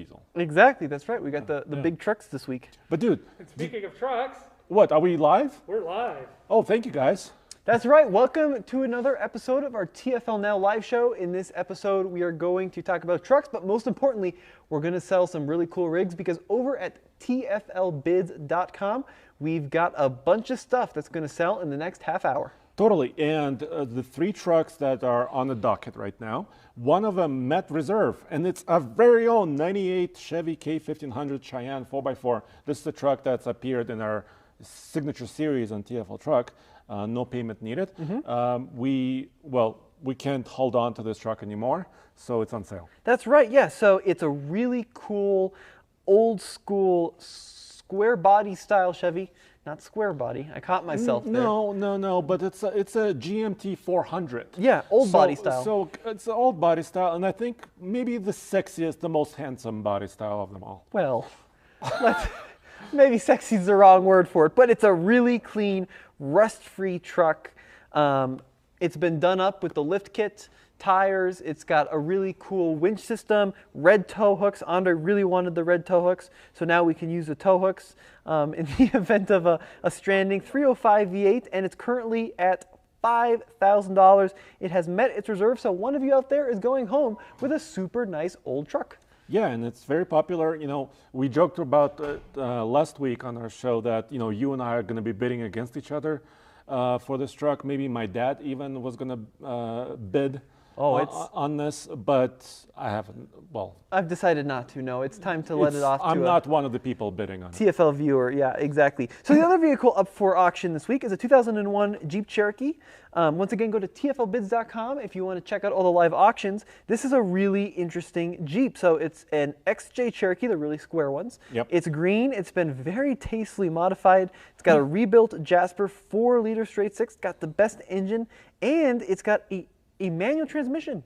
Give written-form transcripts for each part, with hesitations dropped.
diesel. Exactly, that's right. We got the big trucks this week. But dude, Speaking of trucks, what, are we live? we're live. Oh, thank you guys. That's right. Welcome to another episode of our TFL Now live show. In this episode, we are going to talk about trucks, but most importantly, we're going to sell some really cool rigs because over at TFLbids.com, we've got a bunch of stuff that's going to sell in the next half hour. Totally, and the three trucks that are on the docket right now, one of them met reserve, and it's our very own 98 Chevy K1500 Cheyenne 4x4. This is the truck that's appeared in our signature series on TFL Truck, no payment needed. We can't hold on to this truck anymore, so it's on sale. That's right, yeah. So it's a really cool, old school, square body style Chevy. Not square body. I caught myself there. No, but it's a GMT 400. Yeah, old body style. So it's an old body style, and I think maybe the sexiest, the most handsome body style of them all. Well, maybe sexy is the wrong word for it, but it's a really clean, rust-free truck. It's been done up with the lift kit, tires. It's got a really cool winch system, red tow hooks. Andre really wanted the red tow hooks, so now we can use the tow hooks in the event of a stranding. 305 V8, and it's currently at $5,000. It has met its reserve, so one of you out there is going home with a super nice old truck. Yeah, and it's very popular. You know, we joked about last week on our show that, you know, you and I are going to be bidding against each other for this truck. Maybe my dad even was going to bid on this, but I haven't. Well, I've decided not to. No, it's time to let it off. I'm not one of the people bidding on it. TFL viewer, yeah, exactly. So the other vehicle up for auction this week is a 2001 Jeep Cherokee. Once again, go to TFLbids.com if you want to check out all the live auctions. This is a really interesting Jeep. So it's an XJ Cherokee, the really square ones. Yep. It's green. It's been very tastefully modified. It's got a rebuilt Jasper 4-liter straight six. Got the best engine, and it's got a manual transmission.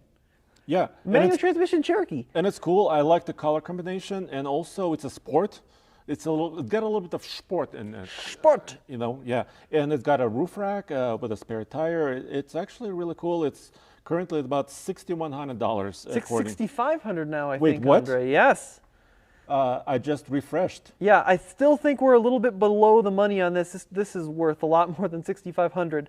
Yeah. Manual transmission Cherokee. And it's cool. I like the color combination, and also it's a sport. It's got a little bit of sport in it. Sport. You know, yeah. And it's got a roof rack with a spare tire. It's actually really cool. It's currently about $6,100. $6,500 now, I think. Wait, what? Andre. Yes. I just refreshed. Yeah, I still think we're a little bit below the money on this. This is worth a lot more than $6,500.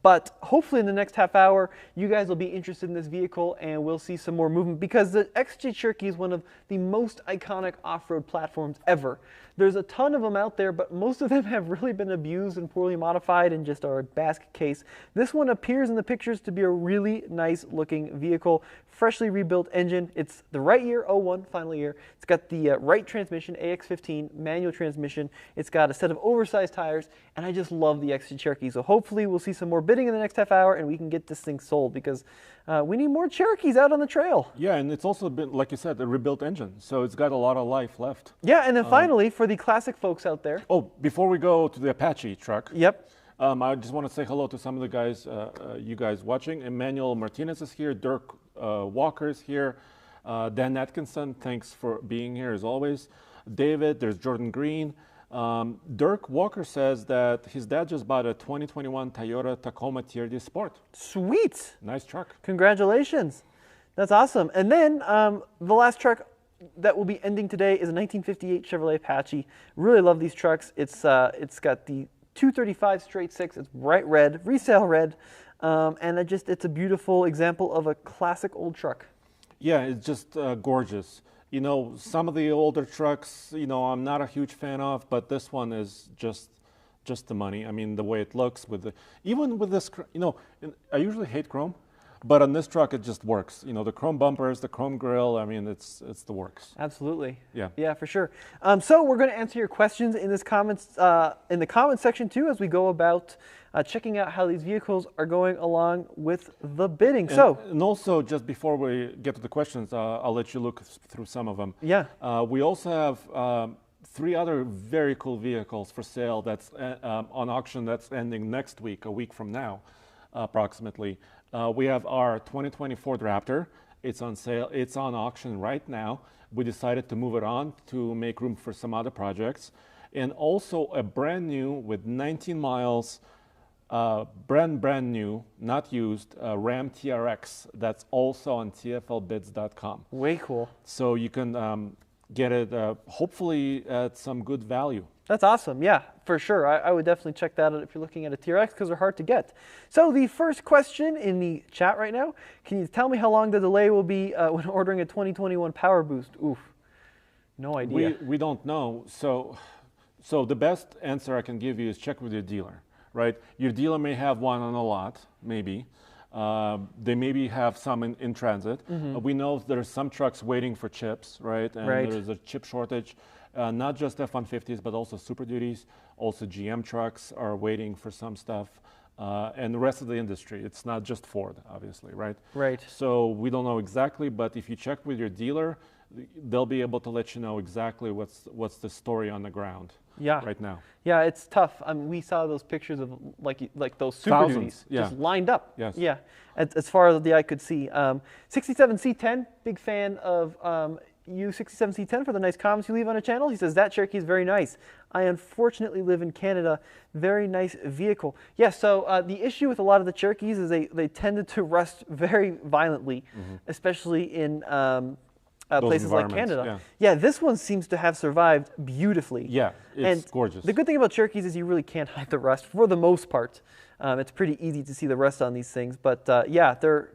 But hopefully in the next half hour, you guys will be interested in this vehicle and we'll see some more movement because the XJ Cherokee is one of the most iconic off-road platforms ever. There's a ton of them out there, but most of them have really been abused and poorly modified and just are a basket case. This one appears in the pictures to be a really nice looking vehicle, freshly rebuilt engine. It's the right year, 01, final year. It's got the right transmission, AX15, manual transmission. It's got a set of oversized tires, and I just love the XJ Cherokee. So hopefully we'll see some more bidding in the next half hour and we can get this thing sold because we need more Cherokees out on the trail. Yeah, and it's also been, like you said, a rebuilt engine, so it's got a lot of life left. Yeah, and then finally, for the classic folks out there. Oh, before we go to the Apache truck. Yep. I just want to say hello to some of the guys, you guys watching. Emmanuel Martinez is here. Dirk Walker is here. Dan Atkinson, thanks for being here as always. David, there's Jordan Green. Dirk Walker says that his dad just bought a 2021 Toyota Tacoma TRD Sport. Sweet. Nice truck. Congratulations. That's awesome. And then the last truck that will be ending today is a 1958 Chevrolet Apache. Really love these trucks. It's got the 235 straight six. It's bright red, resale red, and it's a beautiful example of a classic old truck. Yeah, it's just gorgeous. You know, some of the older trucks, you know, I'm not a huge fan of, but this one is just the money. I mean, the way it looks even with this, you know, I usually hate chrome, but on this truck it just works. You know, the chrome bumpers, the chrome grille, I mean, it's the works. Absolutely. Yeah. Yeah, for sure. So we're going to answer your questions in the comments section too as we go about checking out how these vehicles are going along with the bidding. And also, just before we get to the questions, I'll let you look through some of them. Yeah. We also have 3 other very cool vehicles for sale that's on auction that's ending next week, a week from now, approximately. We have our 2020 Ford Raptor. It's on sale. It's on auction right now. We decided to move it on to make room for some other projects. And also a brand new with 19 miles brand new, not used, Ram TRX that's also on TFLbids.com. Way cool. So you can get it hopefully at some good value. That's awesome. Yeah, for sure. I would definitely check that out if you're looking at a TRX because they're hard to get. So the first question in the chat right now, can you tell me how long the delay will be when ordering a 2021 Power Boost? Oof, no idea. We don't know. So the best answer I can give you is check with your dealer, right? Your dealer may have one on a lot, maybe. They maybe have some in transit. We know there's some trucks waiting for chips, right? And there's a chip shortage. Not just F-150s, but also Super Duties. Also GM trucks are waiting for some stuff. And the rest of the industry. It's not just Ford, obviously, right? Right. So we don't know exactly, but if you check with your dealer, they'll be able to let you know exactly what's the story on the ground right now. Yeah, it's tough. We saw those pictures of like those Super Duties just lined up. Yes. Yeah, as far as the eye could see. 67C10, big fan of you 67C10 for the nice comments you leave on a channel. He says, that Cherokee is very nice. I unfortunately live in Canada. Very nice vehicle. Yeah, so the issue with a lot of the Cherokees is they tended to rust very violently, especially in places like Canada. Yeah, this one seems to have survived beautifully. Yeah, it's gorgeous. The good thing about Cherokees is you really can't hide the rust for the most part. It's pretty easy to see the rust on these things, but yeah, they're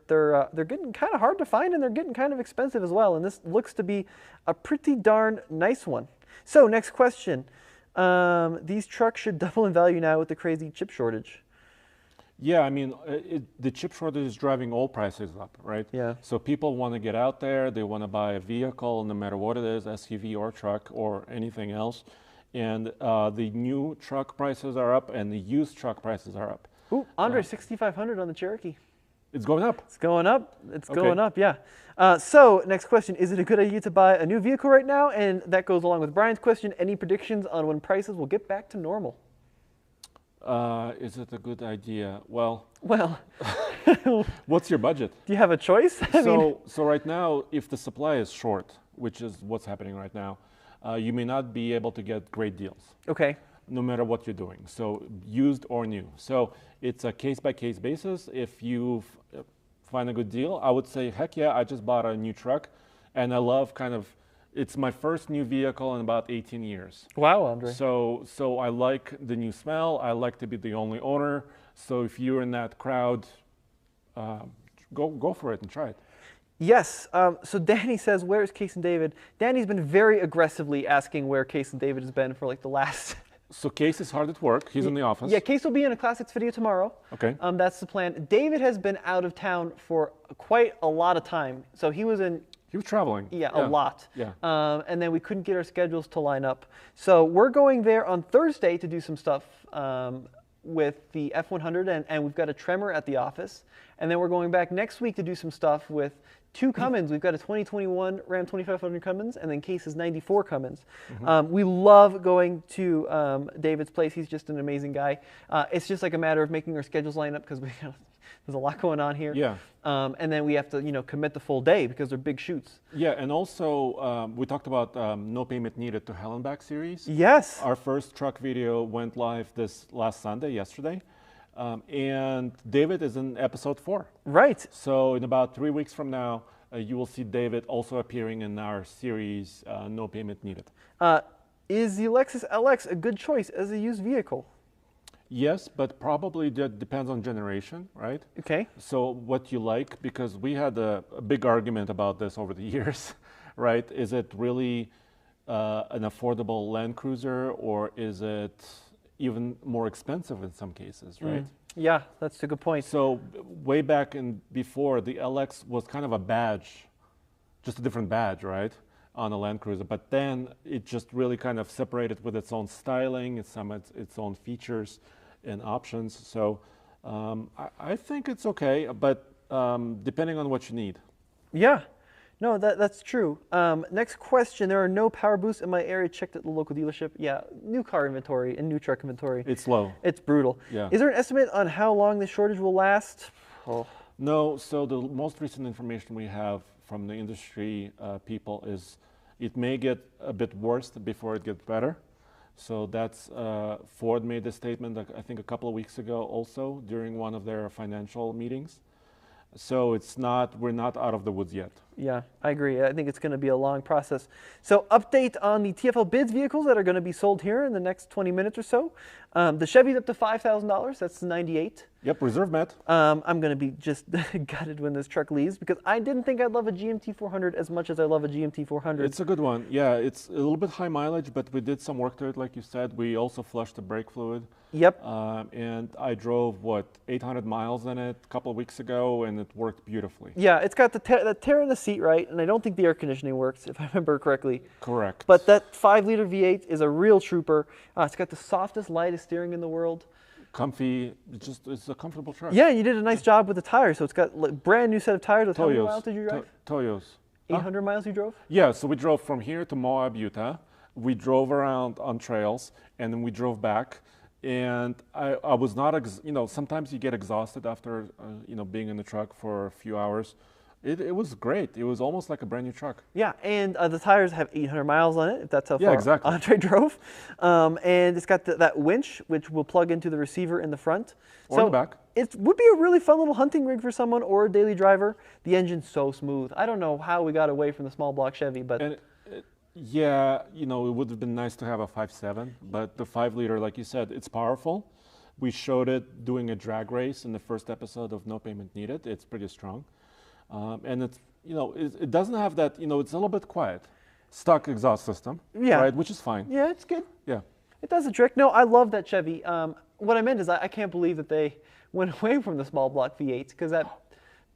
getting kind of hard to find, and they're getting kind of expensive as well. And this looks to be a pretty darn nice one. So next question: these trucks should double in value now with the crazy chip shortage. Yeah, I mean, the chip shortage is driving all prices up, right? Yeah. So people want to get out there, they want to buy a vehicle, no matter what it is, SUV or truck or anything else. And the new truck prices are up, and the used truck prices are up. Ooh, Andre, 6,500 on the Cherokee. It's going up. It's going up. It's going up, yeah. So next question, is it a good idea to buy a new vehicle right now? And that goes along with Brian's question, any predictions on when prices will get back to normal? Is it a good idea? Well, what's your budget? Do you have a choice? So right now, if the supply is short, which is what's happening right now, you may not be able to get great deals. Okay. No matter what you're doing, so used or new. So it's a case-by-case basis. If you find a good deal, I would say, heck yeah, I just bought a new truck, and I love it's my first new vehicle in about 18 years. Wow, Andre. So I like the new smell. I like to be the only owner. So if you're in that crowd, go for it and try it. Yes. So Danny says, where's Case and David? Danny's been very aggressively asking where Case and David has been for like the last... So Case is hard at work. He's in the office. Yeah, Case will be in a Classics video tomorrow. Okay. That's the plan. David has been out of town for quite a lot of time. So he was traveling. Yeah, a lot. Yeah. And then we couldn't get our schedules to line up. So we're going there on Thursday to do some stuff with the F100, and we've got a Tremor at the office. And then we're going back next week to do some stuff with two Cummins. We've got a 2021 Ram 2500 Cummins, and then Case's 94 Cummins. We love going to David's place. He's just an amazing guy. It's just like a matter of making our schedules line up because there's a lot going on here. Yeah. And then we have to, commit the full day because they're big shoots. Yeah, and also we talked about no payment needed to Hell and Back series. Yes. Our first truck video went live this last Sunday, yesterday. And David is in episode 4. Right. So in about 3 weeks from now, you will see David also appearing in our series, No Payment Needed. Is the Lexus LX a good choice as a used vehicle? Yes, but probably that depends on generation, right? Okay. So what you like, because we had a big argument about this over the years, right? Is it really an affordable Land Cruiser, or is it even more expensive in some cases, right? Yeah, that's a good point. So way back before, the LX was kind of a badge, just a different badge, right, on a Land Cruiser. But then it just really kind of separated with its own styling, its own features and options. So I think it's okay, but depending on what you need. Yeah. No, that's true. Next question. There are no Power Boosts in my area. Checked at the local dealership. Yeah, new car inventory and new truck inventory. It's low. It's brutal. Yeah. Is there an estimate on how long the shortage will last? No, so the most recent information we have from the industry people is it may get a bit worse before it gets better. So that's Ford made this statement, I think, a couple of weeks ago also during one of their financial meetings. So we're not out of the woods yet. Yeah, I agree. I think it's going to be a long process. So update on the TFLbids vehicles that are going to be sold here in the next 20 minutes or so. The Chevy's up to $5,000. That's the 98. Yep, reserve met. I'm going to be just gutted when this truck leaves because I didn't think I'd love a GMT 400 as much as I love a GMT 400. It's a good one. Yeah, it's a little bit high mileage, but we did some work to it, like you said. We also flushed the brake fluid. Yep. And I drove, 800 miles in it a couple of weeks ago, and it worked beautifully. Yeah, it's got the tear in the seat, right? And I don't think the air conditioning works, if I remember correctly. Correct. But that 5-liter V8 is a real trooper. It's got the softest, lightest steering in the world. Comfy, it's a comfortable truck. Yeah, you did a nice job with the tires. So it's got a brand new set of tires. How many miles did you drive? Toyos. 800 miles you drove? Yeah, so we drove from here to Moab, Utah. We drove around on trails, and then we drove back. And I was not, sometimes you get exhausted after, being in the truck for a few hours. It was great. It was almost like a brand new truck. Yeah, and the tires have 800 miles on it, if that's how far exactly. Andre drove. And it's got that winch, which will plug into the receiver in the front. Or in the back. It would be a really fun little hunting rig for someone or a daily driver. The engine's so smooth. I don't know how we got away from the small block Chevy, but... Yeah, it would have been nice to have a 5.7, but the 5-liter, like you said, it's powerful. We showed it doing a drag race in the first episode of No Payment Needed. It's pretty strong. And it's, it doesn't have that, it's a little bit quiet. Stock exhaust system, right, which is fine. Yeah, it's good. Yeah. It does the trick. No, I love that Chevy. What I meant is I can't believe that they went away from the small block V8s because that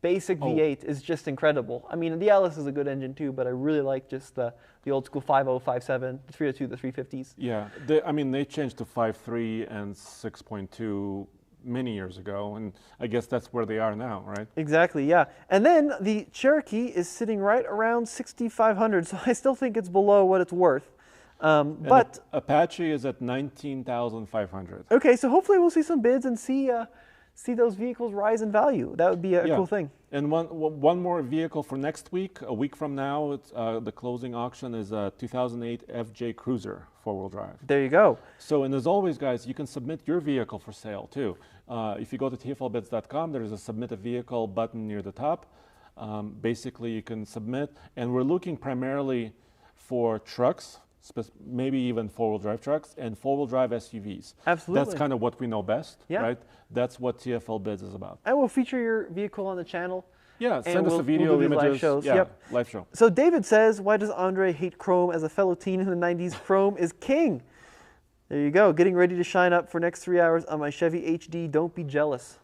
basic V8 is just incredible. I mean, the Alice is a good engine too, but I really like just the old school 5.0, 5.7, the 302, the 350s. Yeah, they changed to 5.3 and 6.2 many years ago, and I guess that's where they are now, right? Exactly, yeah. And then the Cherokee is sitting right around 6,500, so I still think it's below what it's worth. But Apache is at 19,500. Okay, so hopefully we'll see some bids and see those vehicles rise in value. That would be a cool thing. And one more vehicle for next week. A week from now, it's, the closing auction is a 2008 FJ Cruiser 4-wheel drive. There you go. So, and as always, guys, you can submit your vehicle for sale too. If you go to TFLbids.com, there's a submit a vehicle button near the top. Basically, you can submit, and we're looking primarily for trucks, maybe even 4-wheel drive trucks and 4-wheel drive SUVs. Absolutely. That's kind of what we know best, right? That's what TFL Bids is about. And we'll feature your vehicle on the channel. Yeah, send us a video, we'll do images. Live shows. Yeah, yep. Live show. So David says, why does Andre hate chrome? As a fellow teen in the 90s, chrome is king. There you go. Getting ready to shine up for next 3 hours on my Chevy HD. Don't be jealous.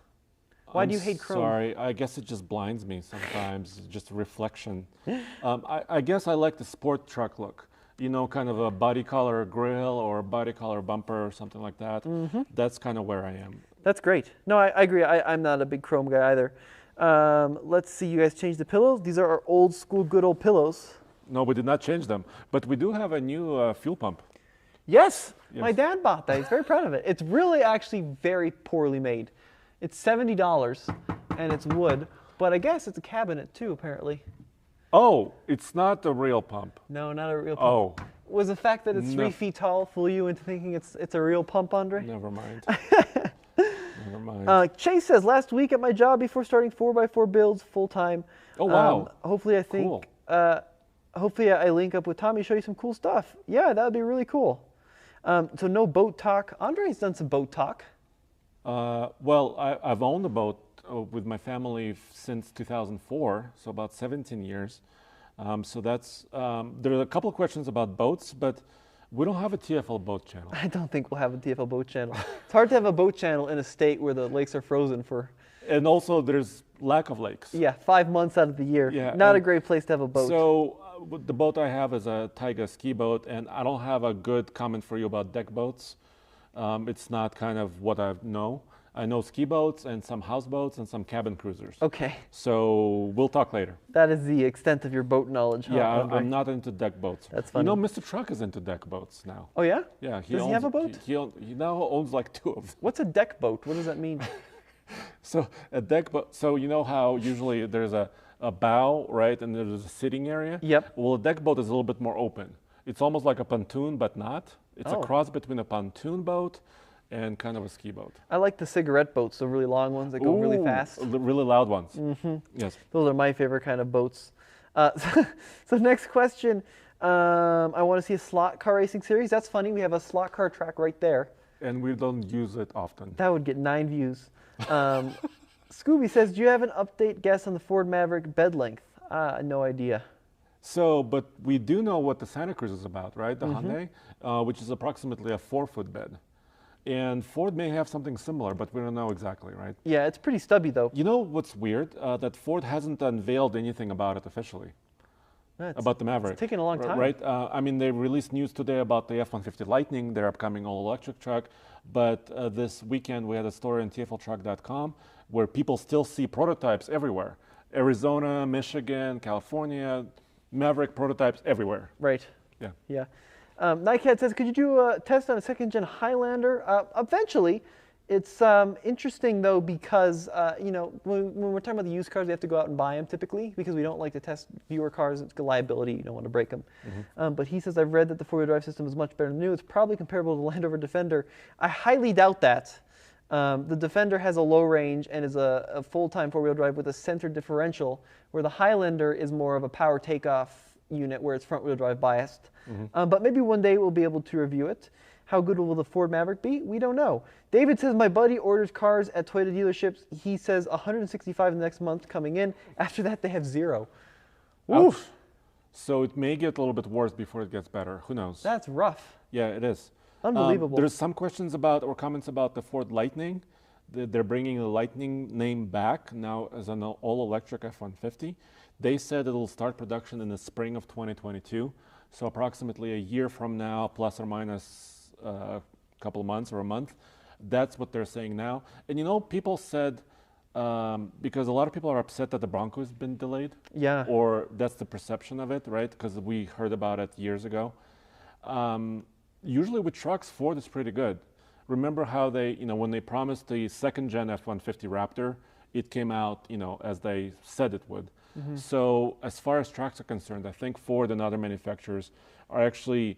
Why do you hate chrome? Sorry, I guess it just blinds me sometimes. It's just a reflection. I guess I like the sport truck look. Kind of a body color grill or a body color bumper or something like that. Mm-hmm. That's kind of where I am. That's great. No, I agree. I'm not a big chrome guy either. Let's see. You guys changed the pillows. These are our old school, good old pillows. No, we did not change them. But we do have a new fuel pump. Yes. My dad bought that. He's very proud of it. It's really actually very poorly made. It's $70 and it's wood, but I guess it's a cabinet too, apparently. Oh, it's not a real pump. No, not a real pump. Oh. Was the fact that it's 3 feet tall fool you into thinking it's a real pump, Andre? Never mind. Never mind. Chase says, last week at my job before starting 4x4 builds full time. Oh, wow. Hopefully Cool. Hopefully I link up with Tommy, show you some cool stuff. Yeah, that would be really cool. So no boat talk. Andre's done some boat talk. Well, I've owned a boat with my family since 2004, so about 17 years. So that's, there are a couple of questions about boats, but we don't have a TFL boat channel. I don't think we'll have a TFL boat channel. It's hard to have a boat channel in a state where the lakes are frozen for... And also there's lack of lakes. Yeah, 5 months out of the year. Yeah, not a great place to have a boat. So the boat I have is a Taiga ski boat, and I don't have a good comment for you about deck boats. It's not kind of what I know. I know ski boats and some houseboats and some cabin cruisers. Okay. So we'll talk later. That is the extent of your boat knowledge, huh, Yeah, Andre? I'm not into deck boats. That's funny. Mr. Truck is into deck boats now. Oh, yeah? Yeah. Does he have a boat? He now owns like 2 of them. What's a deck boat? What does that mean? So a deck boat, so you know how usually there's a bow, right, and there's a sitting area? Yep. Well, a deck boat is a little bit more open. It's almost like a pontoon, but not. It's a Oh. cross between a pontoon boat and kind of a ski boat. I like the cigarette boats, the really long ones that go really Ooh, fast. really loud ones. Yes. Those are my favorite kind of boats. So next question. I want to see a slot car racing series. That's funny. We have a slot car track right there. And we don't use it often. That would get 9 views. Scooby says, do you have an update guess on the Ford Maverick bed length? No idea. So, but we do know what the Santa Cruz is about, right? The Hyundai, which is approximately a 4-foot bed. And Ford may have something similar, but we don't know exactly, right? Yeah, it's pretty stubby though. You know what's weird? That Ford hasn't unveiled anything about it officially. About the Maverick. It's taking a long time. Right? I mean, they released news today about the F-150 Lightning, their upcoming all-electric truck. But this weekend, we had a story on TFLtruck.com where people still see prototypes everywhere. Arizona, Michigan, California, Maverick prototypes everywhere. Right. Yeah. Yeah. Nikehead says, could you do a test on a second-gen Highlander? Eventually. It's interesting, though, because, you know, when we're talking about the used cars, we have to go out and buy them typically because we don't like to test newer cars. It's a liability. You don't want to break them. But he says, I've read that the four-wheel drive system is much better than new. It's probably comparable to the Land Rover Defender. I highly doubt that. The Defender has a low range and is a full-time four-wheel drive with a center differential, where the Highlander is more of a power takeoff unit where it's front-wheel drive biased. But maybe one day we'll be able to review it. How good will the Ford Maverick be? We don't know. David says, my buddy orders cars at Toyota dealerships. He says 165 in the next month coming in. After that, they have 0. Oof. So it may get a little bit worse before it gets better. Who knows? That's rough. Yeah, it is. Unbelievable. There's some questions about or comments about the Ford Lightning. They're bringing the Lightning name back now as an all-electric F-150. They said it'll start production in the spring of 2022. So approximately a year from now, plus or minus a couple of months or a month. That's what they're saying now. And you know, people said, because a lot of people are upset that the Bronco has been delayed. Yeah. Or that's the perception of it, right? Because we heard about it years ago. Usually with trucks, Ford is pretty good. Remember how they, you know, when they promised the second-gen F-150 Raptor, it came out, you know, as they said it would. So as far as trucks are concerned, I think Ford and other manufacturers are actually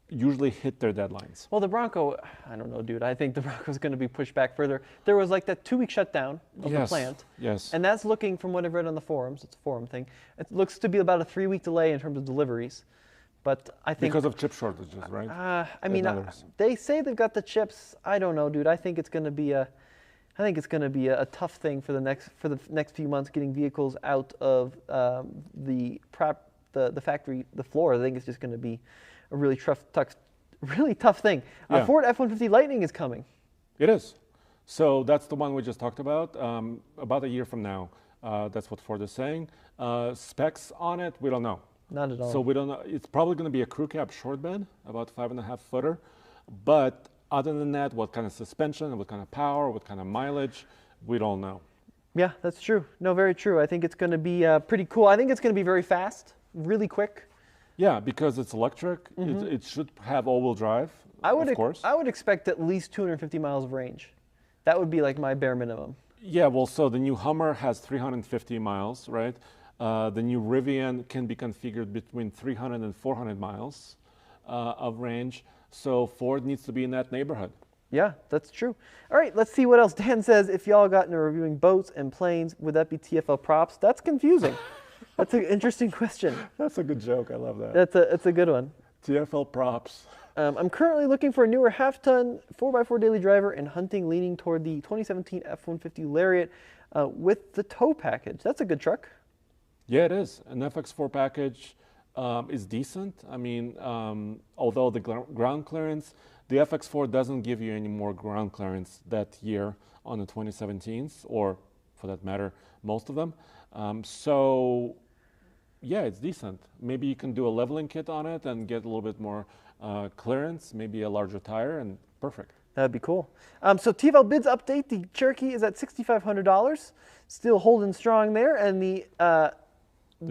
usually hit their deadlines. Well, the Bronco, I don't know, dude. I think the Bronco's going to be pushed back further. There was like that 2-week shutdown of the plant. Yes. And that's looking, from what I've read on the forums, it's a forum thing, it looks to be about a 3-week delay in terms of deliveries. But I think... Because of chip shortages, right? I mean, they say they've got the chips. I don't know, dude. I think it's going to be a... I think it's going to be a tough thing for the next few months, getting vehicles out of the factory, the floor. I think it's just going to be a really tough thing. Yeah. Ford F-150 Lightning is coming. It is. So that's the one we just talked about. About a year from now, that's what Ford is saying. Specs on it, we don't know. Not at all. So we don't know. It's probably going to be a crew cab short bed, about 5.5 footer. But other than that, what kind of suspension, what kind of power, what kind of mileage, we don't know. Yeah, that's true. No, very true. I think it's going to be pretty cool. I think it's going to be very fast, really quick. Yeah, because it's electric. It should have all-wheel drive, of course. I would expect at least 250 miles of range. That would be like my bare minimum. Yeah, well, so the new Hummer has 350 miles, right? The new Rivian can be configured between 300 and 400 miles of range. So Ford needs to be in that neighborhood. Yeah, that's true. All right, let's see what else. Dan says, if y'all got into reviewing boats and planes, would that be TFL props? That's confusing. That's an interesting question. That's a good joke. I love that. That's a good one. TFL props. I'm currently looking for a newer half-ton 4x4 daily driver and hunting, leaning toward the 2017 F-150 Lariat with the tow package. That's a good truck. Yeah, it is. An FX4 package is decent. I mean, although the ground clearance, the FX4 doesn't give you any more ground clearance that year on the 2017s, or for that matter, most of them. So, yeah, it's decent. Maybe you can do a leveling kit on it and get a little bit more clearance, maybe a larger tire, and perfect. That'd be cool. So TFLbids update, the Cherokee is at $6,500, still holding strong there, and the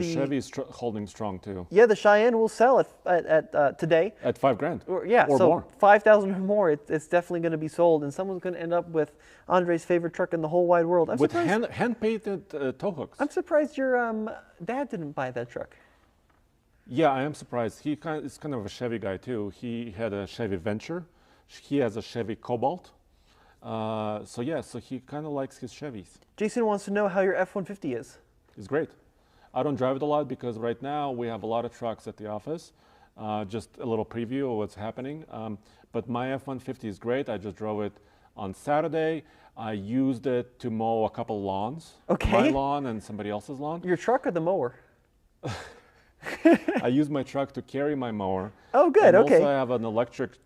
Chevy is holding strong too. Yeah, the Cheyenne will sell at today. At $5,000. Or so more. 5,000 or more. It's definitely going to be sold, and someone's going to end up with Andre's favorite truck in the whole wide world. With hand-painted tow hooks. I'm surprised your dad didn't buy that truck. Yeah, I am surprised. He is kind of a Chevy guy too. He had a Chevy Venture. He has a Chevy Cobalt. So he kind of likes his Chevys. Jason wants to know how your F-150 is. It's great. I don't drive it a lot because right now we have a lot of trucks at the office. Just a little preview of what's happening. But my F-150 is great. I just drove it on Saturday. I used it to mow a couple lawns. Okay. My lawn and somebody else's lawn. Your truck or the mower? I use my truck to carry my mower. Oh, good. And okay. Also, I have an electric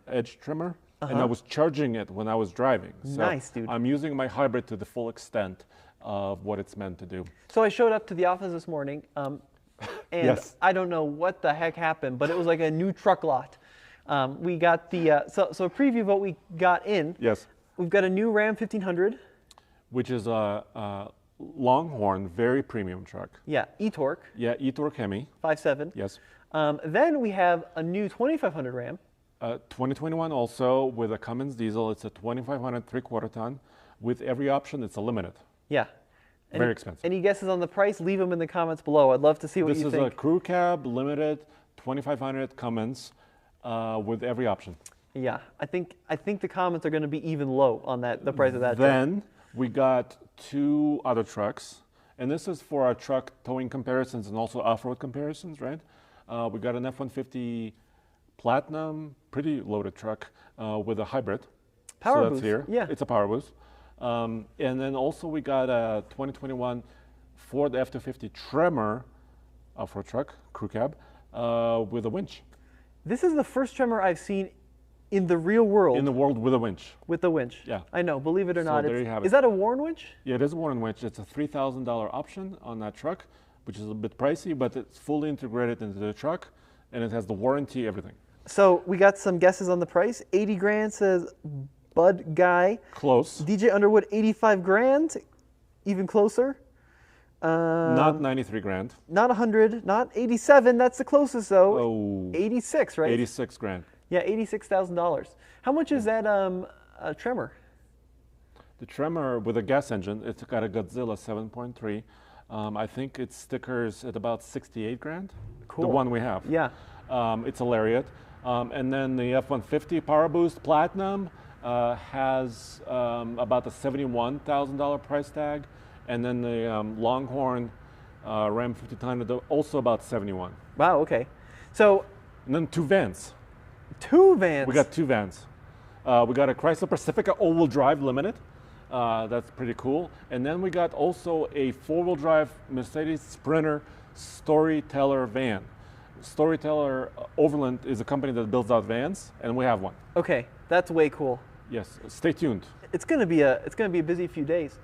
edge trimmer, and I was charging it when I was driving. So Nice, dude. I'm using my hybrid to the full extent of what it's meant to do. So I showed up to the office this morning, and Yes. I don't know what the heck happened, but it was like a new truck lot. We got the so a preview of what we got in. Yes. We've got a new Ram 1500. Which is a Longhorn, very premium truck. Yeah, e-torque, Yeah, e-torque Hemi. 5.7. Yes. Then we have a new 2500 Ram. 2021 also with a Cummins diesel. It's a 2500 3/4 ton. With every option, it's a limited. Yeah. Very expensive. Any guesses on the price? Leave them in the comments below. I'd love to see what This you is think. a crew cab, limited, 2500 Cummins with every option. Yeah, I think the comments are going to be even low on that, the price of that truck. Then we got two other trucks, and this is for our truck towing comparisons and also off-road comparisons, right? We got an F-150 Platinum, pretty loaded truck with a hybrid. Power so that's boost, here. yeah. It's a power boost. And then also we got a 2021 Ford F-250 Tremor off-road truck, crew cab, with a winch. This is the first Tremor I've seen in the real world In the world with a winch. with the winch. Yeah. I know, believe it or So not. there you have Is it. that a Warren winch? Yeah, it is a Warren winch. It's a $3,000 option on that truck, which is a bit pricey, but it's fully integrated into the truck, and it has the warranty, everything. So we got some guesses on the price. 80 grand says Bud Guy. Close. DJ Underwood, 85 grand. Even closer. Not 93 grand. Not 100, not 87. That's the closest though. Oh, 86, right? 86 grand. Yeah, $86,000. How much is that Tremor? The Tremor with a gas engine, it's got a Godzilla 7.3. I think it stickers at about 68 grand. Cool. The one we have. Yeah. It's a Lariat. And then the F-150 Power Boost Platinum has about a $71,000 price tag. And then the Longhorn Ram 1500, also about 71. Wow, okay. So And then two vans. two vans. We got two vans. We got a Chrysler Pacifica all-wheel drive limited. That's pretty cool. And then we got also a four-wheel drive Mercedes Sprinter Storyteller van. Storyteller Overland is a company that builds out vans, and we have one. Okay, that's way cool. Yes, stay tuned. It's gonna be a busy few days.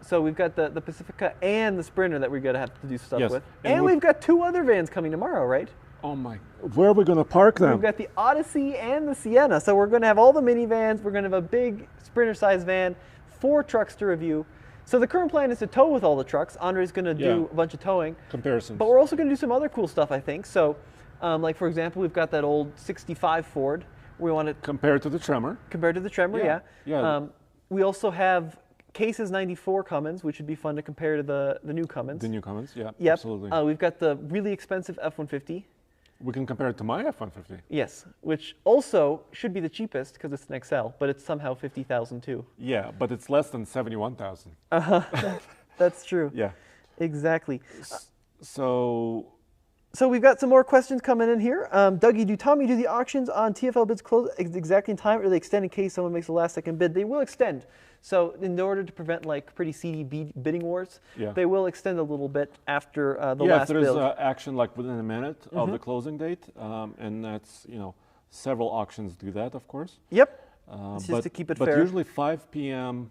So we've got the Pacifica and the Sprinter that we're gonna have to do stuff Yes, with, and and we've got two other vans coming tomorrow, right? Oh my, where are we gonna park them? We've got the Odyssey and the Sienna. So we're gonna have all the minivans. We're gonna have a big Sprinter-sized van, 4 trucks to review. So the current plan is to tow with all the trucks. Andre's gonna do Yeah. a bunch of towing. Comparisons. But we're also going to do some other cool stuff, I think. So, like for example, we've got that old 65 Ford. We want to Compared to the Tremor. compared to the Tremor, yeah. Yeah. We also have Case's 94 Cummins, which would be fun to compare to the new Cummins. The new Cummins, yeah, Yep. absolutely. We've got the really expensive F-150. We can compare it to my F-150. Yes, which also should be the cheapest because it's an XL, but it's somehow 50,000 too. Yeah, but it's less than 71,000. That's true. Yeah. Exactly. So So we've got some more questions coming in here. Dougie, do Tommy do the auctions on TFL bids close exactly in time, or do they extend in case someone makes a last-second bid? They will extend. So in order to prevent like pretty seedy bidding wars, Yeah. they will extend a little bit after the yeah, if last there's build. action like within a minute of the closing date, and that's, several auctions do that, of course. Yep. It's just to keep it but fair. usually 5 p.m.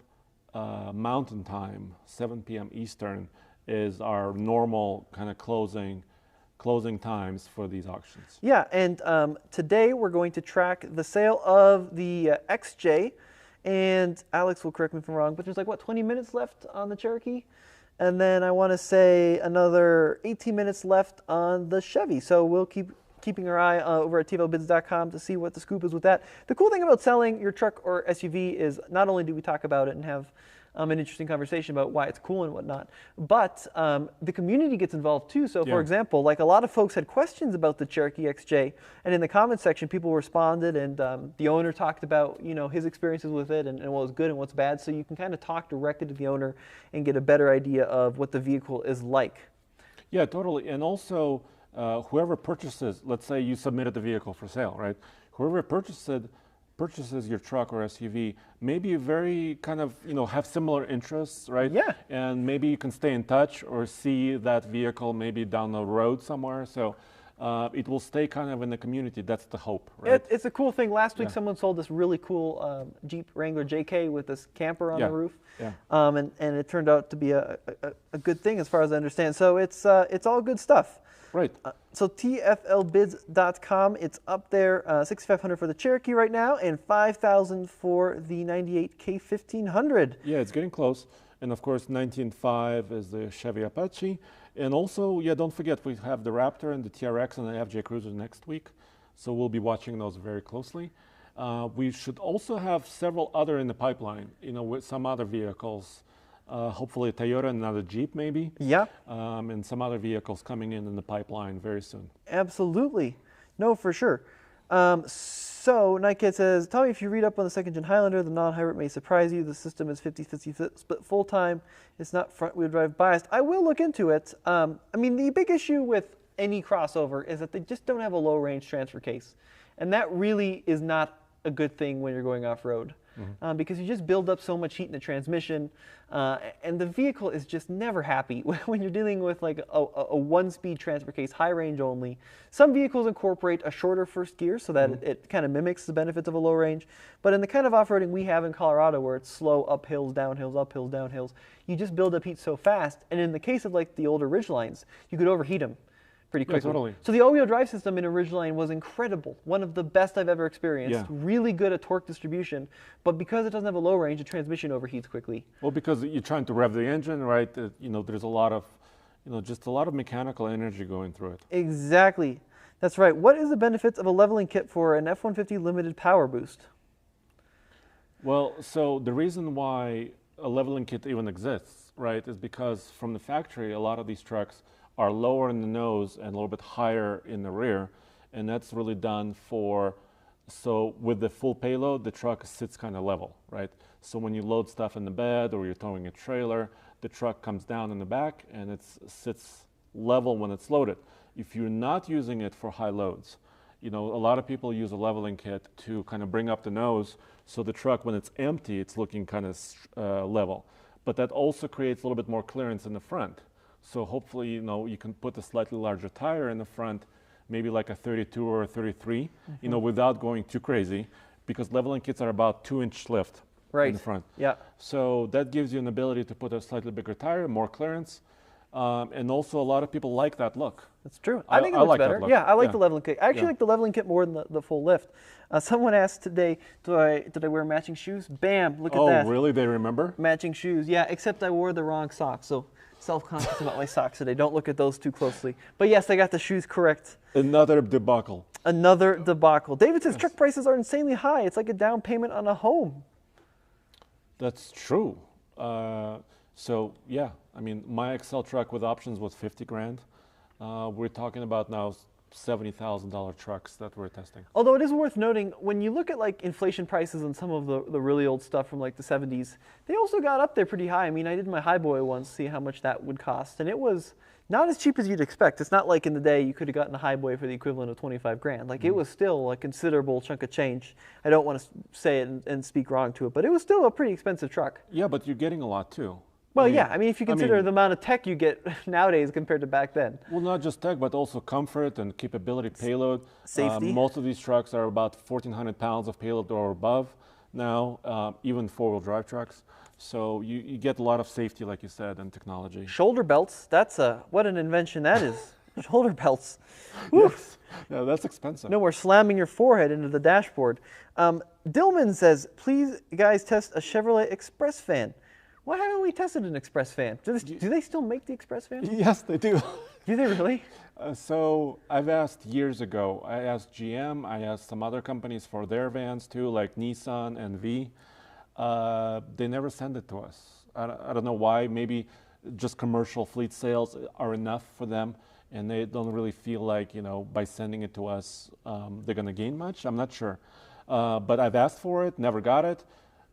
Mountain Time, 7 p.m. Eastern is our normal kind of closing times for these auctions. Yeah, and today we're going to track the sale of the XJ, and Alex will correct me if I'm wrong, but there's like, 20 minutes left on the Cherokee? And then I want to say another 18 minutes left on the Chevy. So we'll keeping our eye over at TFLbids.com to see what the scoop is with that. The cool thing about selling your truck or SUV is not only do we talk about it and have an interesting conversation about why it's cool and whatnot. But the community gets involved too. So for example, like a lot of folks had questions about the Cherokee XJ, and in the comments section, people responded, and the owner talked about his experiences with it and what was good and what's bad. So you can kind of talk directly to the owner and get a better idea of what the vehicle is like. Yeah, totally. And also, whoever purchases, let's say you submitted the vehicle for sale, right? Whoever purchases your truck or SUV, maybe very kind of, have similar interests, right? Yeah. And maybe you can stay in touch or see that vehicle maybe down the road somewhere. So it will stay kind of in the community. That's the hope, right? It's a cool thing. Last week, someone sold this really cool Jeep Wrangler JK with this camper on the roof. Yeah. And it turned out to be a good thing as far as I understand. So it's all good stuff. Right. So TFLbids.com, it's up there, $6,500 for the Cherokee right now, and $5,000 for the '98 K1500. Yeah, it's getting close. And of course, 19.5 is the Chevy Apache. And also, don't forget, we have the Raptor and the TRX and the FJ Cruiser next week. So we'll be watching those very closely. We should also have several other in the pipeline, with some other vehicles. Hopefully a Toyota and another Jeep maybe. Yeah. And some other vehicles coming in the pipeline very soon. Absolutely. No, for sure. So Nightcat says, Tommy, if you read up on the second-gen Highlander, the non-hybrid may surprise you. The system is 50-50 split full-time. It's not front-wheel drive biased. I will look into it. I mean, the big issue with any crossover is that they just don't have a low-range transfer case. And that really is not a good thing when you're going off-road. Because you just build up so much heat in the transmission, and the vehicle is just never happy when you're dealing with like a one-speed transfer case, high range only. Some vehicles incorporate a shorter first gear so that it kind of mimics the benefits of a low range. But in the kind of off-roading we have in Colorado, where it's slow uphills, downhills, you just build up heat so fast. And in the case of like the older Ridgelines, you could overheat them pretty quickly. Yeah, totally. So the all-wheel drive system in a Ridgeline was incredible. One of the best I've ever experienced. Yeah. Really good at torque distribution, but because it doesn't have a low range, the transmission overheats quickly. Well, because you're trying to rev the engine, right? There's a lot of, just a lot of mechanical energy going through it. Exactly. That's right. What is the benefits of a leveling kit for an F-150 limited power boost? Well, so the reason why a leveling kit even exists, right, is because from the factory, a lot of these trucks are lower in the nose and a little bit higher in the rear. And that's really done so with the full payload, the truck sits kind of level, right? So when you load stuff in the bed or you're towing a trailer, the truck comes down in the back and it sits level when it's loaded. If you're not using it for high loads, a lot of people use a leveling kit to kind of bring up the nose so the truck, when it's empty, it's looking kind of level. But that also creates a little bit more clearance in the front. So hopefully, you can put a slightly larger tire in the front, maybe like a 32 or a 33, without going too crazy, because leveling kits are about 2-inch lift in the front. Yeah. So that gives you an ability to put a slightly bigger tire, more clearance, and also a lot of people like that look. That's true. I think it looks like better. that look. Yeah, I like the leveling kit. I actually like the leveling kit more than the full lift. Someone asked today, did I wear matching shoes? Bam, look at that. Oh, really? They remember? Matching shoes. Yeah, except I wore the wrong socks. So self-conscious about my socks today. Don't look at those too closely. But yes, I got the shoes correct. Another debacle. Another debacle. David says truck prices are insanely high. It's like a down payment on a home. That's true. So yeah, I mean, my Excel truck with options was 50 grand. We're talking about now $70,000 trucks that we're testing. Although it is worth noting, when you look at like inflation prices on some of the really old stuff from like the 70s, they also got up there pretty high. I mean, I did my Highboy once, see how much that would cost, and it was not as cheap as you'd expect. It's not like in the day you could have gotten a Highboy for the equivalent of 25 grand. Like it was still a considerable chunk of change. I don't want to say it and speak wrong to it, but it was still a pretty expensive truck. Yeah, but you're getting a lot too. Well, yeah, I mean, if you consider the amount of tech you get nowadays compared to back then. Well, not just tech, but also comfort and capability, payload. Safety. Most of these trucks are about 1,400 pounds of payload or above now, even four-wheel drive trucks. So you get a lot of safety, like you said, and technology. Shoulder belts, what an invention that is. Shoulder belts. Yes. Yeah, that's expensive. No more slamming your forehead into the dashboard. Dillman says, please, guys, test a Chevrolet Express van. Why haven't we tested an Express van? Do they still make the Express van? Yes, they do. Do they really? So I've asked years ago. I asked GM. I asked some other companies for their vans too, like Nissan and V. They never send it to us. I don't know why. Maybe just commercial fleet sales are enough for them, and they don't really feel like, by sending it to us, they're going to gain much. I'm not sure. But I've asked for it, never got it.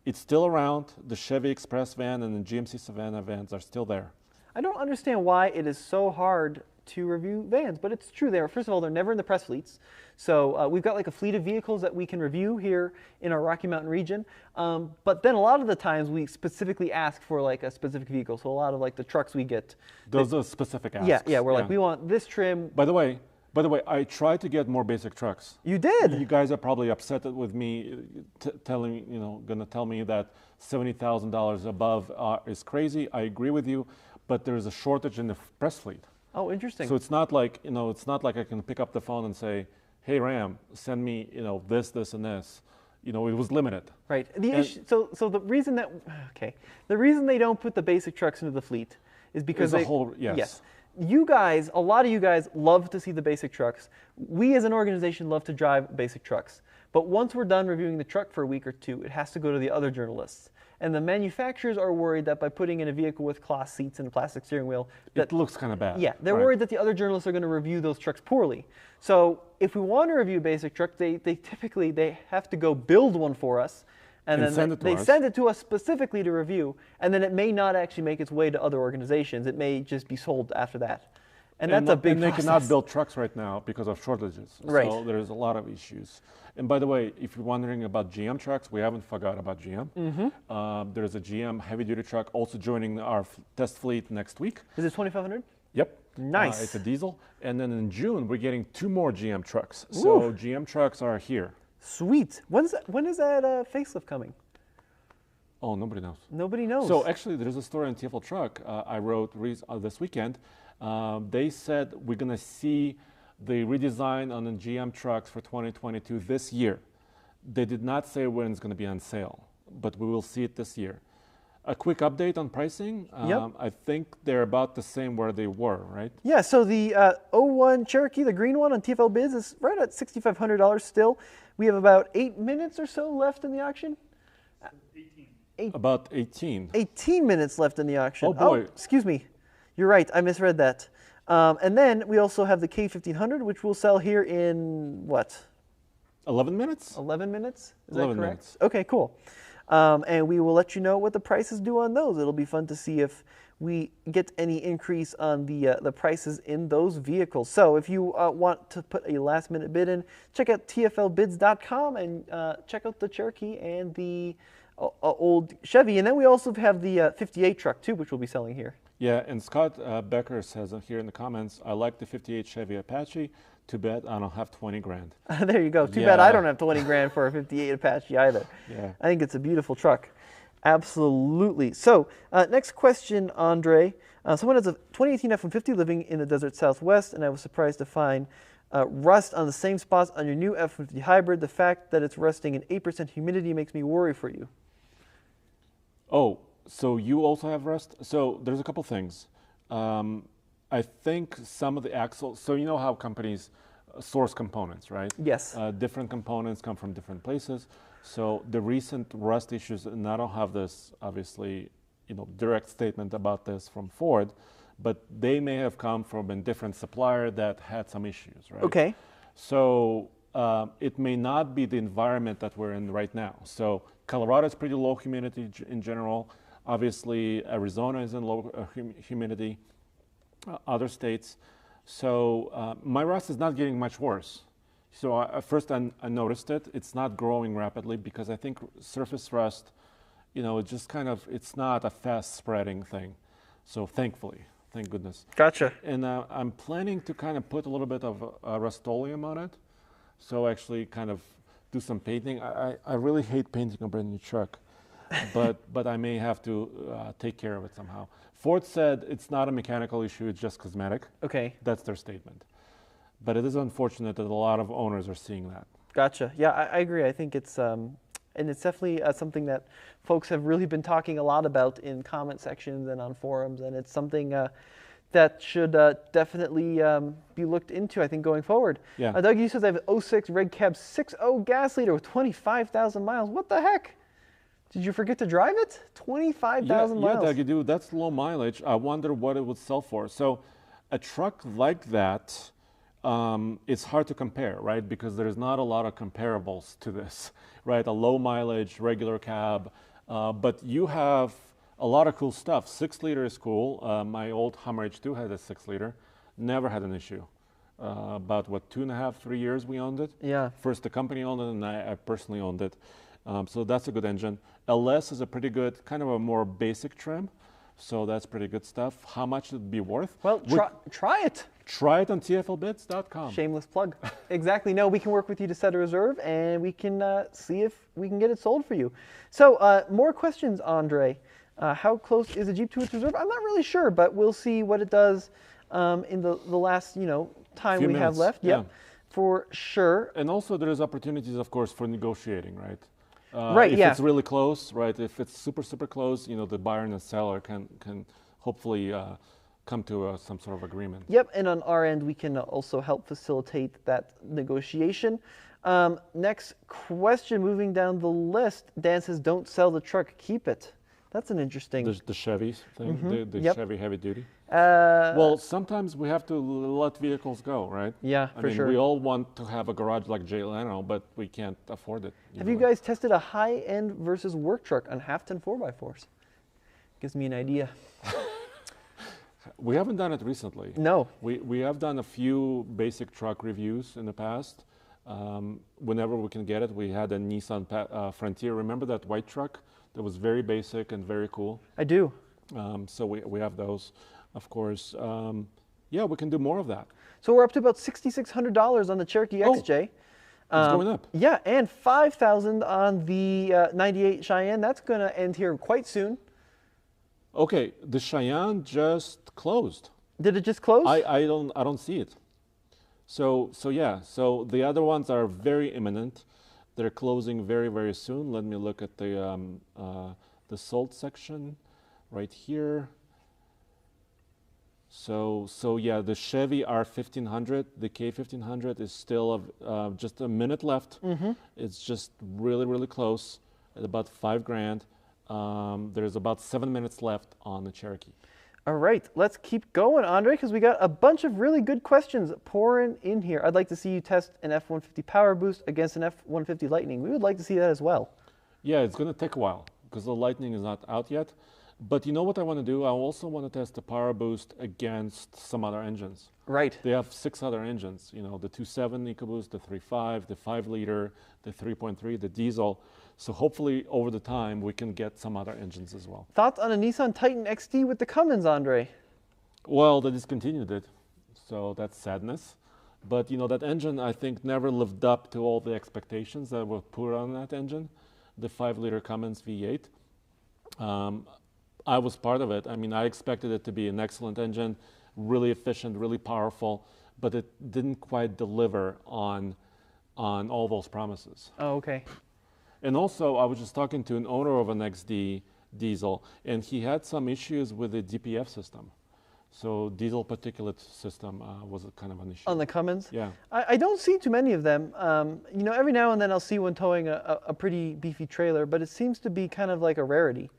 It's still around. The Chevy Express van and the GMC Savannah vans are still there. I don't understand why it is so hard to review vans, but it's true. First of all, they're never in the press fleets. So we've got like a fleet of vehicles that we can review here in our Rocky Mountain region. But then a lot of the times we specifically ask for like a specific vehicle. So a lot of like the trucks we get. Those are specific asks. Yeah, we're like, we want this trim. By the way, I tried to get more basic trucks. You did? You guys are probably upset with me gonna tell me that $70,000 above is crazy. I agree with you, but there's a shortage in the press fleet. Oh, interesting. So it's not like, I can pick up the phone and say, hey, Ram, send me, this, and this. It was limited. Right. So the reason the reason they don't put the basic trucks into the fleet is because yes. A lot of you guys love to see the basic trucks. We as an organization love to drive basic trucks. But once we're done reviewing the truck for a week or two, it has to go to the other journalists. And the manufacturers are worried that by putting in a vehicle with cloth seats and a plastic steering wheel, it looks kind of bad. Yeah, they're worried that the other journalists are going to review those trucks poorly. So if we want to review a basic truck, they typically have to go build one for us, and then they send it to us specifically to review, and then it may not actually make its way to other organizations. It may just be sold after that. And that's a big process. They cannot build trucks right now because of shortages. Right. So there's a lot of issues. And by the way, if you're wondering about GM trucks, we haven't forgot about GM. Mm-hmm. There's a GM heavy-duty truck also joining our test fleet next week. Is it 2500? Yep. Nice. It's a diesel. And then in June, we're getting 2 more GM trucks. So GM trucks are here. Sweet. When is that facelift coming? Oh, nobody knows. Nobody knows. So actually, there's a story on TFL Truck I wrote this weekend. They said we're going to see the redesign on the GM trucks for 2022 this year. They did not say when it's going to be on sale, but we will see it this year. A quick update on pricing. I think they're about the same where they were, right? Yeah, so the 01 Cherokee, the green one on TFLbids, is right at $6,500 still. We have about 8 minutes or so left in the auction. 18. About 18. 18 minutes left in the auction. Oh, boy. Excuse me. You're right. I misread that. And then we also have the K1500, which we'll sell here in what? 11 minutes? 11 minutes? Is 11 that correct? minutes. Okay, cool. And we will let you know what the prices do on those. It'll be fun to see if we get any increase on the prices in those vehicles. So if you want to put a last-minute bid in, check out TFLbids.com and check out the Cherokee and the old Chevy. And then we also have the 58 truck, too, which we'll be selling here. Yeah, and Scott Becker says here in the comments, I like the 58 Chevy Apache. Too bad I don't have 20 grand. There you go. Too bad I don't have 20 grand for a 58 Apache either. Yeah. I think it's a beautiful truck. Absolutely. So next question, Andre. Someone has a 2018 F-150 living in the desert Southwest, and I was surprised to find rust on the same spots on your new F-150 hybrid. The fact that it's rusting in 8% humidity makes me worry for you. Oh, so you also have rust? So there's a couple things. I think some of the axles, so you know how companies source components, right? Yes. Different components come from different places. So the recent rust issues, and I don't have this, obviously, direct statement about this from Ford, but they may have come from a different supplier that had some issues, right? Okay. So it may not be the environment that we're in right now. So Colorado is pretty low humidity in general. Obviously, Arizona is in low humidity. Other states. So my rust is not getting much worse. So first I noticed it. It's not growing rapidly because I think surface rust, it just it's not a fast spreading thing. So thankfully, thank goodness. Gotcha. And I'm planning to kind of put a little bit of Rust-Oleum on it. So actually kind of do some painting. I really hate painting a brand new truck, but I may have to take care of it somehow. Ford said it's not a mechanical issue, it's just cosmetic. Okay. That's their statement. But it is unfortunate that a lot of owners are seeing that. Gotcha. Yeah, I agree. I think it's, and it's definitely something that folks have really been talking a lot about in comment sections and on forums, and it's something that should definitely be looked into, I think, going forward. Yeah. Doug, you says I have an 06 Red Cab 6.0 gas liter with 25,000 miles. What the heck? Did you forget to drive it? 25,000 miles. Yeah, Doug, you do. That's low mileage. I wonder what it would sell for. So a truck like that, it's hard to compare, right? Because there's not a lot of comparables to this, right? A low mileage, regular cab, but you have a lot of cool stuff. 6-liter is cool. My old Hummer H2 had a 6-liter. Never had an issue. About what, 2.5, 3 years we owned it? Yeah. First the company owned it, and I personally owned it. So that's a good engine. LS is a pretty good, kind of a more basic trim. So that's pretty good stuff. How much would it be worth? Well, try it. Try it on TFLbids.com. Shameless plug. Exactly. No, we can work with you to set a reserve, and we can see if we can get it sold for you. So more questions, Andre. How close is a Jeep to its reserve? I'm not really sure, but we'll see what it does in the last time we have left. Yeah. Yep, for sure. And also there is opportunities, of course, for negotiating, right? Right. If yeah. it's really close, right? If it's super close, the buyer and the seller can hopefully come to some sort of agreement. Yep, and on our end, we can also help facilitate that negotiation. Next question, moving down the list. Dan says, don't sell the truck, keep it. That's an interesting... The Chevy thing, the Yep. Chevy heavy duty. Well, sometimes we have to let vehicles go, right? Yeah, I for mean, sure. we all want to have a garage like Jay Leno, but we can't afford it. Have you guys tested a high-end versus work truck on half-ton 4x4s? Gives me an idea. We haven't done it recently. No. We have done a few basic truck reviews in the past. Whenever we can get it, we had a Nissan Frontier. Remember that white truck that was very basic and very cool? I do. So we have those, of course. Yeah, we can do more of that. So we're up to about $6,600 on the Cherokee XJ. It's going up. Yeah, and $5,000 on the 98 Cheyenne. That's going to end here quite soon. Okay, the Cheyenne just closed. Did it just close? I don't see it. So yeah, so the other ones are very imminent. They're closing very soon. Let me look at the sold section right here. So yeah, the Chevy R1500, the K1500 is still just a minute left. It's just really close at about $5,000. There's about 7 minutes left on the Cherokee. All right, let's keep going, Andre, because we got a bunch of really good questions pouring in here. I'd like to see you test an F-150 Power Boost against an F-150 Lightning. We would like to see that as well. Yeah, it's going to take a while because the Lightning is not out yet. But you know what I want to do? I also want to test the Power Boost against some other engines. Right. They have 6 other engines, the 2.7 EcoBoost, the 3.5, the 5-liter, the 3.3, the diesel. So hopefully over the time we can get some other engines as well. Thoughts on a Nissan Titan XD with the Cummins, Andre? Well, they discontinued it, so that's sadness. But that engine I think never lived up to all the expectations that were put on that engine, the 5-liter Cummins V8. I was part of it. I mean, I expected it to be an excellent engine, really efficient, really powerful, but it didn't quite deliver on all those promises. Oh, okay. And also, I was just talking to an owner of an XD diesel, and he had some issues with the DPF system. So diesel particulate system was a kind of an issue. On the Cummins? Yeah. I don't see too many of them. Every now and then I'll see one towing a pretty beefy trailer, but it seems to be kind of like a rarity.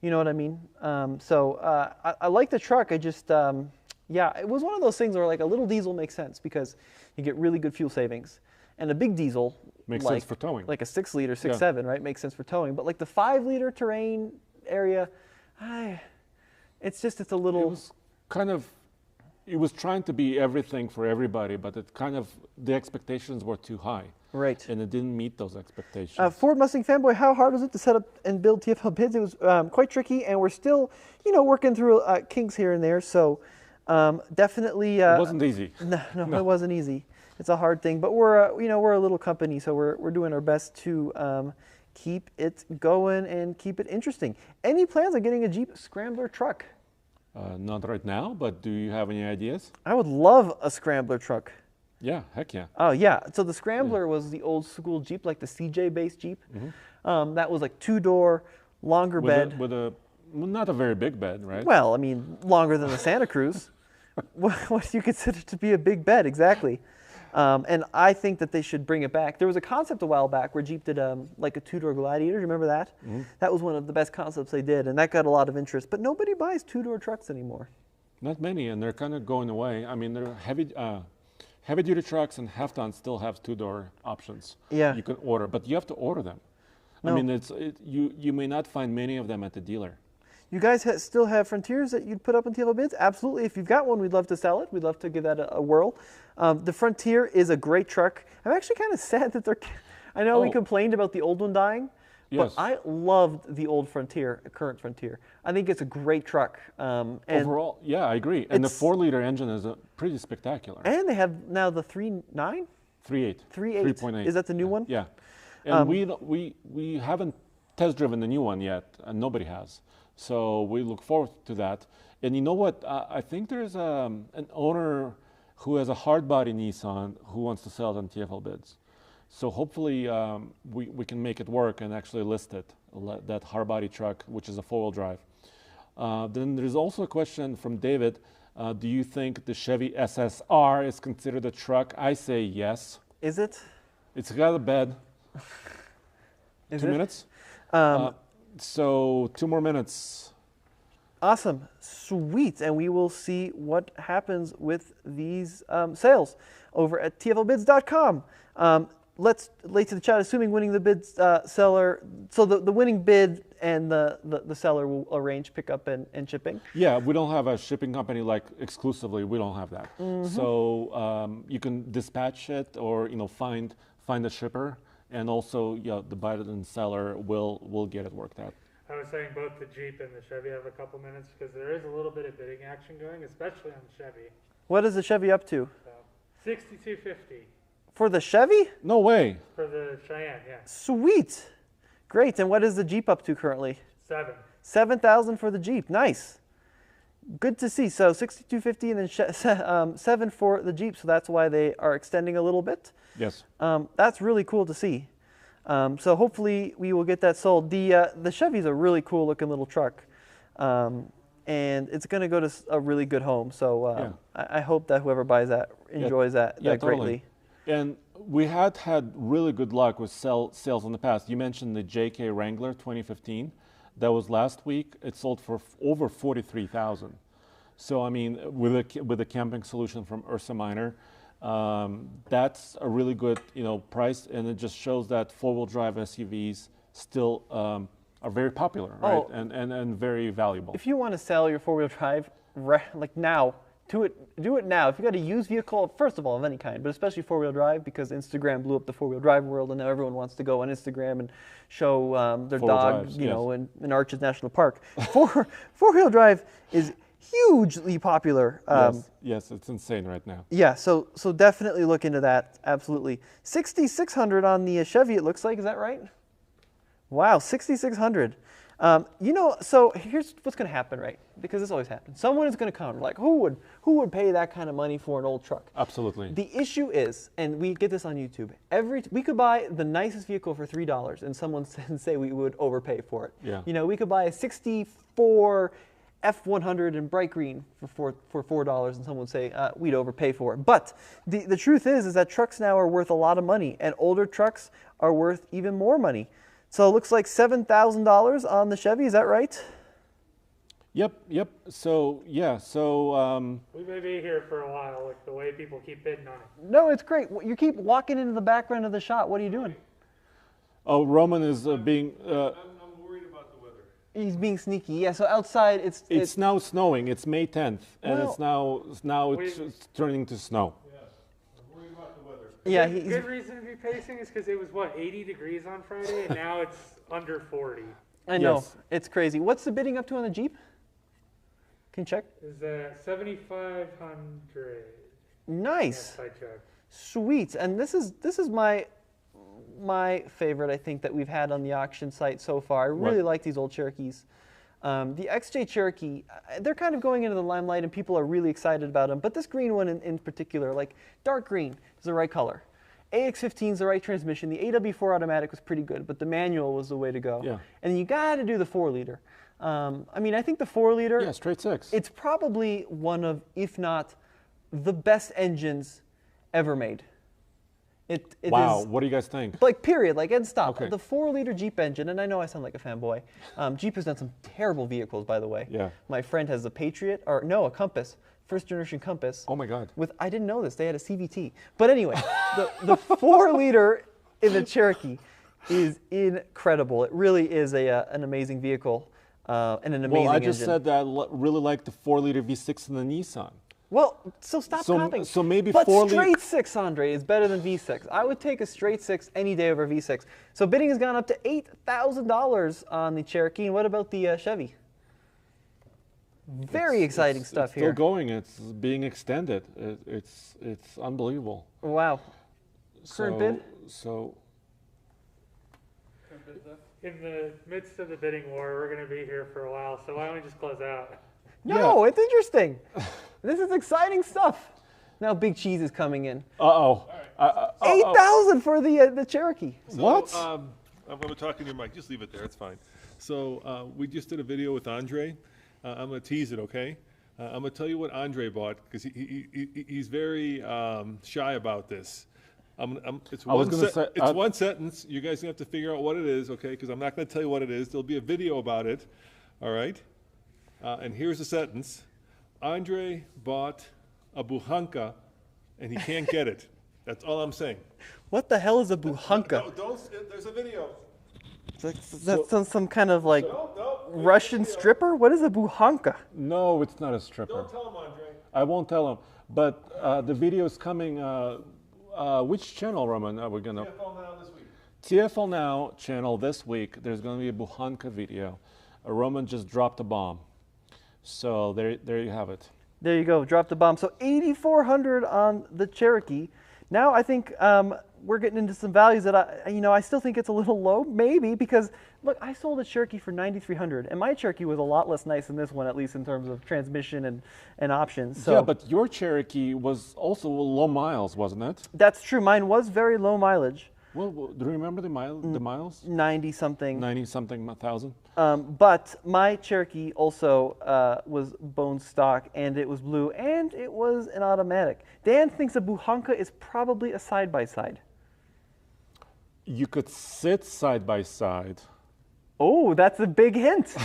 You know what I mean? I like the truck. I just, yeah, it was one of those things where like a little diesel makes sense because you get really good fuel savings. And a big diesel makes sense for towing. Like a 6-liter, 6.7, right? Makes sense for towing. But like the 5-liter terrain area, it's a little... It was kind of, it was trying to be everything for everybody, but the expectations were too high. Right. And it didn't meet those expectations. Ford Mustang fanboy, how hard was it to set up and build TFLbids? It was quite tricky, and we're still, working through kinks here and there. So definitely. It wasn't easy. No, it wasn't easy. It's a hard thing, but we're a little company, so we're doing our best to keep it going and keep it interesting. Any plans on getting a Jeep Scrambler truck? Not right now, but do you have any ideas? I would love a Scrambler truck. Yeah, heck yeah. Oh yeah, so the Scrambler was the old school Jeep, like the CJ-based Jeep. That was like 2-door, longer bed. With not a very big bed, right? Well, I mean, longer than the Santa Cruz. What do you consider to be a big bed, exactly? And I think that they should bring it back. There was a concept a while back where Jeep did like a two-door Gladiator. Remember that? That was one of the best concepts they did, and that got a lot of interest. But nobody buys two-door trucks anymore. Not many, and they're kind of going away. I mean, they're heavy-duty trucks and half-tons still have two-door options. Yeah. You can order, but you have to order them. No. I mean, you may not find many of them at the dealer. You guys still have Frontiers that you'd put up on TFLbids? Absolutely. If you've got one, we'd love to sell it. We'd love to give that a whirl. The Frontier is a great truck. I'm actually kind of sad that they're... I know we complained about the old one dying, but I loved the old Frontier, current Frontier. I think it's a great truck. And overall, yeah, I agree. And the 4-liter engine is pretty spectacular. And they have now the 3.9? 3.8. 3.8. Is that the new one? Yeah. And we haven't test driven the new one yet, and nobody has. So we look forward to that. And you know what? I think there's an owner who has a hard body Nissan who wants to sell it on TFLbids. So hopefully we can make it work and actually list it, that hard body truck, which is a 4-wheel drive. Then there's also a question from David. Do you think the Chevy SSR is considered a truck? I say yes. Is it? It's got a bed. 2 minutes? So 2 more minutes. Awesome. Sweet. And we will see what happens with these sales over at TFLbids.com. Let's late to the chat, assuming winning the bid seller. So the winning bid and the seller will arrange pickup and shipping. Yeah, we don't have a shipping company like exclusively. We don't have that. So you can dispatch it or find a shipper. And also, the buyer and seller will get it worked out. I was saying both the Jeep and the Chevy have a couple minutes because there is a little bit of bidding action going, especially on the Chevy. What is the Chevy up to? So, $6,250. For the Chevy? No way. For the Cheyenne, yeah. Sweet. Great. And what is the Jeep up to currently? 7. 7,000 for the Jeep. Nice. Good to see. So $6,250 and then 7 for the Jeep. So that's why they are extending a little bit. Yes. That's really cool to see. So hopefully we will get that sold. The Chevy's a really cool looking little truck. And it's going to go to a really good home. So I hope that whoever buys that enjoys that greatly. Totally. And we had really good luck with sales in the past. You mentioned the JK Wrangler 2015. That was last week. It sold for over 43,000. So I mean, with a camping solution from Ursa Minor, that's a really good price, and it just shows that 4-wheel drive SUVs still are very popular, right? And very valuable. If you want to sell your 4-wheel drive, like now, do it now. If you got a used vehicle, first of all, of any kind, but especially 4-wheel drive, because Instagram blew up the 4-wheel drive world, and now everyone wants to go on Instagram and show their dog, in Arches National Park. 4-wheel drive is hugely popular. Yes, it's insane right now. Yeah, so definitely look into that. Absolutely. 6,600 on the Chevy. It looks like. Is that right? Wow, 6,600. So here's what's going to happen, right? Because this always happens. Someone is going to come, like, who would pay that kind of money for an old truck? Absolutely. The issue is, and we get this on YouTube, we could buy the nicest vehicle for $3, and someone say we would overpay for it. Yeah. We could buy a 64 F100 in bright green for $4, and someone would say we'd overpay for it. But the truth is that trucks now are worth a lot of money, and older trucks are worth even more money. So it looks like $7,000 on the Chevy. Is that right? Yep. So we may be here for a while with the way people keep bidding on it. No, it's great. You keep walking into the background of the shot. What are you doing? Oh, Roman is being. I'm worried about the weather. He's being sneaky. Yeah. So outside, it's now snowing. It's May 10th, and it's turning to snow. Yeah, good reason to be pacing is because it was 80 degrees on Friday, and now it's under 40. I know, it's crazy. What's the bidding up to on the Jeep? Can you check? Is 7,500. Nice. Yes, I checked. Sweet, and this is my favorite, I think, that we've had on the auction site so far. I really like these old Cherokees. The XJ Cherokee, they're kind of going into the limelight, and people are really excited about them. But this green one in particular, like dark green, is the right color. AX15 is the right transmission. The AW4 automatic was pretty good, but the manual was the way to go. Yeah. And you got to do the 4-liter. I mean, I think the 4-liter. Yeah, straight 6. It's probably one of, if not, the best engines ever made. It Wow, is what do you guys think? like period, like end stop. Okay. The 4-liter Jeep engine, and I know I sound like a fanboy. Jeep has done some terrible vehicles, by the way. Yeah. My friend has a Patriot, or no, a Compass, first generation Compass. Oh my God. I didn't know this. They had a CVT. But anyway, the 4-liter in the Cherokee is incredible. It really is an amazing vehicle and an amazing Well, I just engine. said that I really like the 4-liter V6 in the Nissan. Well, so stop copying. So maybe but 4-liter. straight 6, Andre, is better than V6. I would take a straight 6 any day over V6. So bidding has gone up to $8,000 on the Cherokee. And what about the Chevy? Very exciting stuff it's here. Still going. It's being extended. It's unbelievable. Wow. Current bid? So In the midst of the bidding war, we're going to be here for a while, so why don't we just close out? No, it's interesting. This is exciting stuff. Now Big Cheese is coming in. Uh-oh. 8,000 for the Cherokee. What? I'm going to talk in your mic. Just leave it there. It's fine. So we just did a video with Andre. I'm going to tease it, okay? I'm going to tell you what Andre bought because he's very shy about this. It's one sentence. You guys have to figure out what it is, okay? Because I'm not going to tell you what it is. There'll be a video about it, all right? And here's the sentence. Andre bought a buhanka, and he can't get it. That's all I'm saying. What the hell is a buhanka? There's a video. That's some kind of like No, Russian stripper? What is a buhanka? No, it's not a stripper. Don't tell him, Andre. I won't tell him. But the video is coming. Which channel, Roman, are we going to? TFL Now this week. TFL Now channel this week. There's going to be a buhanka video. Roman just dropped a bomb. So there you have it. There you go, drop the bomb. So 8,400 on the Cherokee. Now I think we're getting into some values that I still think it's a little low, maybe, because look, I sold a Cherokee for 9,300, and my Cherokee was a lot less nice than this one, at least in terms of transmission and options. So Yeah, but your Cherokee was also low miles, wasn't it? that's true. Mine was very low mileage, Well, do you remember the miles? 90 something. 90-something thousand. But my Cherokee also was bone stock, and it was blue, and it was an automatic. Dan thinks a buhanka is probably a side-by-side. You could sit side by side. Oh, that's a big hint.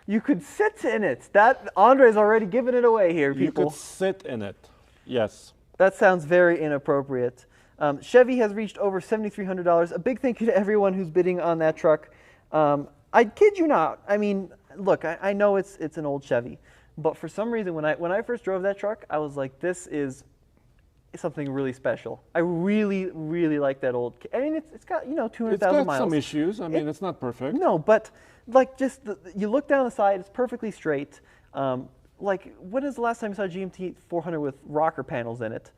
You could sit in it. That Andre's already given it away here, You people. could sit in it. Yes. That sounds very inappropriate. Chevy has reached over $7,300. A big thank you to everyone who's bidding on that truck. I kid you not. I mean, look, I know it's an old Chevy, but for some reason, when I first drove that truck, I was like, this is something really special. I really, really like that old. I mean, it's got 200,000 It's got miles. some issues. I mean, it's not perfect. No, but like just you look down the side, it's perfectly straight. Like, when is the last time you saw a GMT 400 with rocker panels in it?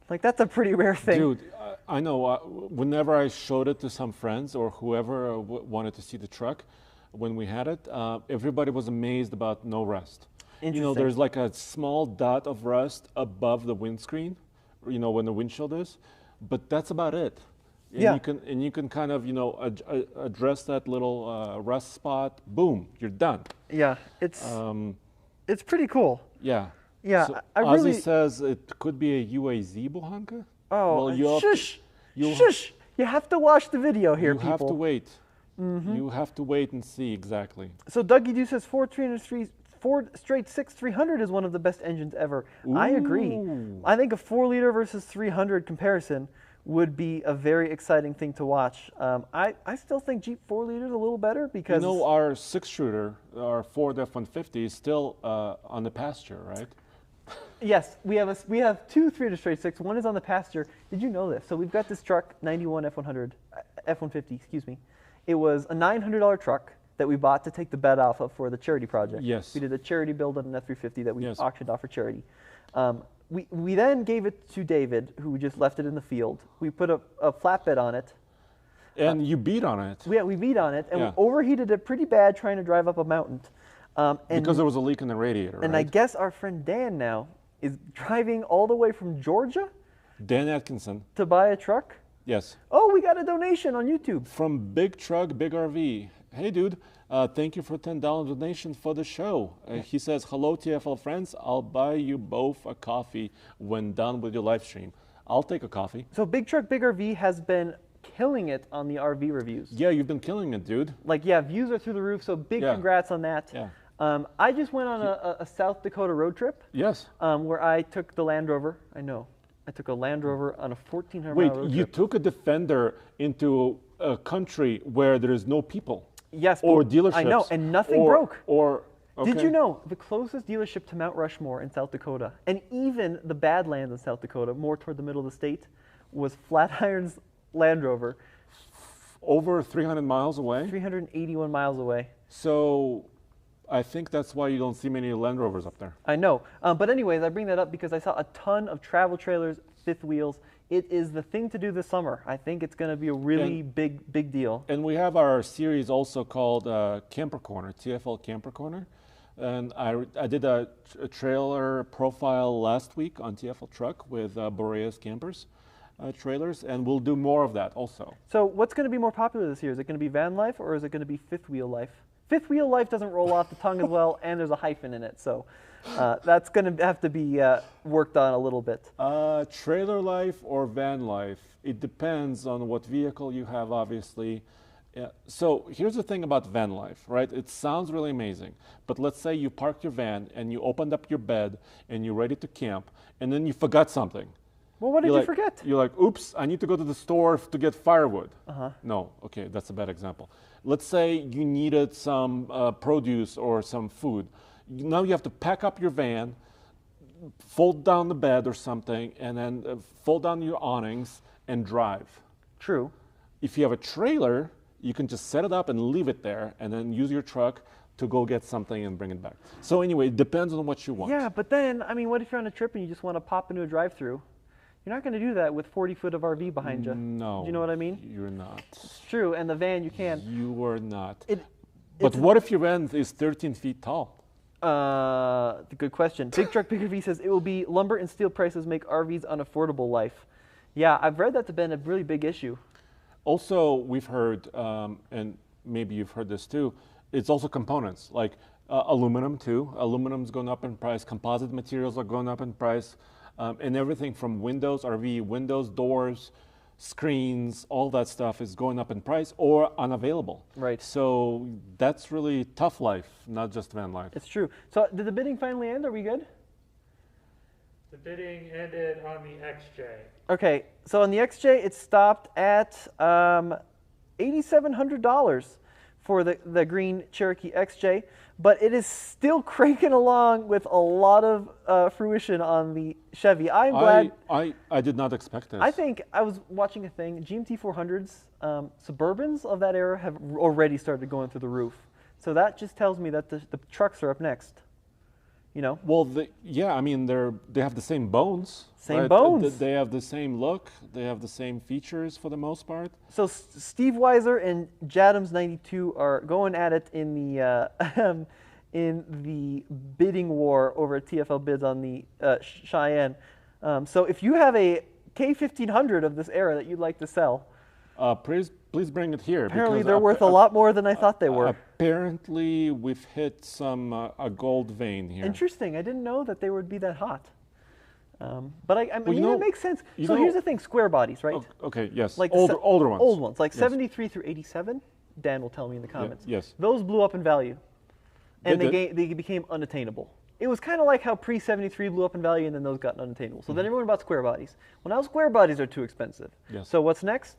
Like, that's a pretty rare thing. Dude, I know. Whenever I showed it to some friends or whoever wanted to see the truck, when we had it, everybody was amazed about no rust. Interesting. There's like a small dot of rust above the windscreen, when the windshield is, but that's about it. And Yeah. you can kind of address that little rust spot. Boom, you're done. Yeah, it's pretty cool. Yeah. Yeah, So I Ozzy really. says it could be a UAZ buhanka. Oh, well, you have shush, you- shush! You have to watch the video here, You people. have to wait. You have to wait and see exactly. So Dougie Doo says Ford straight 6 300 is one of the best engines ever. I agree. Ooh. I think a 4-liter versus 300 comparison would be a very exciting thing to watch. I still think Jeep 4-liter is a little better because Our 6-shooter, our Ford F-150 is still on the pasture, right? yes, we have two 3-liter straight 6. One is on the pasture. Did you know this? So we've got this truck, 91 F-150, excuse me. It was a $900 truck that we bought to take the bed off of for the charity project. Yes. We did a charity build on an F-350 that we Yes. auctioned off for charity. We then gave it to David, who just left it in the field. We put a flatbed on it. And you beat on it We beat on it, and Yeah. we overheated it pretty bad trying to drive up a mountain. And because there was a leak in the radiator, and I right? guess our friend Dan now is driving all the way from Georgia Dan Atkinson, to buy a truck. yes. Oh, we got a donation on YouTube. From Big Truck, Big RV. Hey, dude, thank you for $10 donation for the show. He says, hello, TFL friends. I'll buy you both a coffee when done with your live stream. I'll take a coffee. So Big Truck Big RV has been killing it on the RV reviews. Yeah, you've been killing it, dude. Like, yeah, views are through the roof, so big congrats on that. Yeah. I just went on a South Dakota road trip Yes. where I took the Land Rover. I know. I took a Land Rover on a 1,400 Wait, mile road you trip. took a Defender into a country where there is no people? Yes. Or but dealerships? I know, and nothing broke. Okay. Did you know the closest dealership to Mount Rushmore in South Dakota, and even the Badlands in South Dakota, more toward the middle of the state, was Flatiron's Land Rover, Over 300 miles away? 381 miles away. So I think that's why you don't see many Land Rovers up there. I know. But anyways, I bring that up because I saw a ton of travel trailers, fifth wheels. It is the thing to do this summer. I think it's going to be a really big deal. And we have our series also called Camper Corner, TFL Camper Corner. And I did a trailer profile last week on TFL Truck with Boreas Campers trailers, and we'll do more of that also. So what's going to be more popular this year? Is it going to be van life or is it going to be fifth wheel life? Fifth wheel life doesn't roll off the tongue as well, and there's a hyphen in it. So that's going to have to be worked on a little bit. Trailer life or van life, it depends on what vehicle you have, obviously. So here's the thing about van life, right? It sounds really amazing, but let's say you parked your van and you opened up your bed and you're ready to camp, and then you forgot something. Well, what did you forget? You're like, oops, I need to go to the store to get firewood. No, okay, that's a bad example. Let's say you needed some produce or some food. Now you have to pack up your van, fold down the bed or something, and then fold down your awnings and drive. True. If you have a trailer, you can just set it up and leave it there and then use your truck to go get something and bring it back. So anyway, it depends on what you want. Yeah, but then, I mean, what if you're on a trip and you just want to pop into a drive-through? You're not going to do that with 40 foot of RV behind you. No. Do you know what I mean? You're not. It's true, and the van you can. You are not. It, But what if your van is 13 feet tall? Good question. Big Truck Bigger V says it will be lumber and steel prices make RVs unaffordable life. Yeah, I've read that to been a really big issue. Also, we've heard, and maybe you've heard this too, it's also components, like aluminum too. Aluminum's going up in price, composite materials are going up in price, and everything from windows, RV windows, doors, screens, all that stuff is going up in price or unavailable. Right. So that's really tough life, not just van life. It's true. So did the bidding finally end? Are we good? The bidding ended on the XJ. Okay, so on the XJ, it stopped at $8,700 for the green Cherokee XJ, but it is still cranking along with a lot of fruition on the Chevy. I'm glad. I did not expect this. I think I was watching a thing. GMT 400s, Suburbans of that era have already started going through the roof. So that just tells me that the trucks are up next. You know? Well, yeah, I mean, they have the same bones. Same right? bones. They have the same look. They have the same features for the most part. So Steve Weiser and Jadams92 are going at it in the in the bidding war over at TFL Bids on the Cheyenne. So if you have a K1500 of this era that you'd like to sell, please bring it here. Apparently because they're worth a lot more than I thought they were. Apparently we've hit some a gold vein here. Interesting. I didn't know that they would be that hot. But I mean, know, it makes sense. So here's the thing: square bodies, right? Okay, yes. Like older ones. Old ones, like Yes. 73 through 87. Dan will tell me in the comments. Yes. Those blew up in value, and They they became unattainable. It was kind of like how pre-73 blew up in value, and then those got unattainable. So then everyone bought square bodies. Well, now square bodies are too expensive. Yes. So what's next?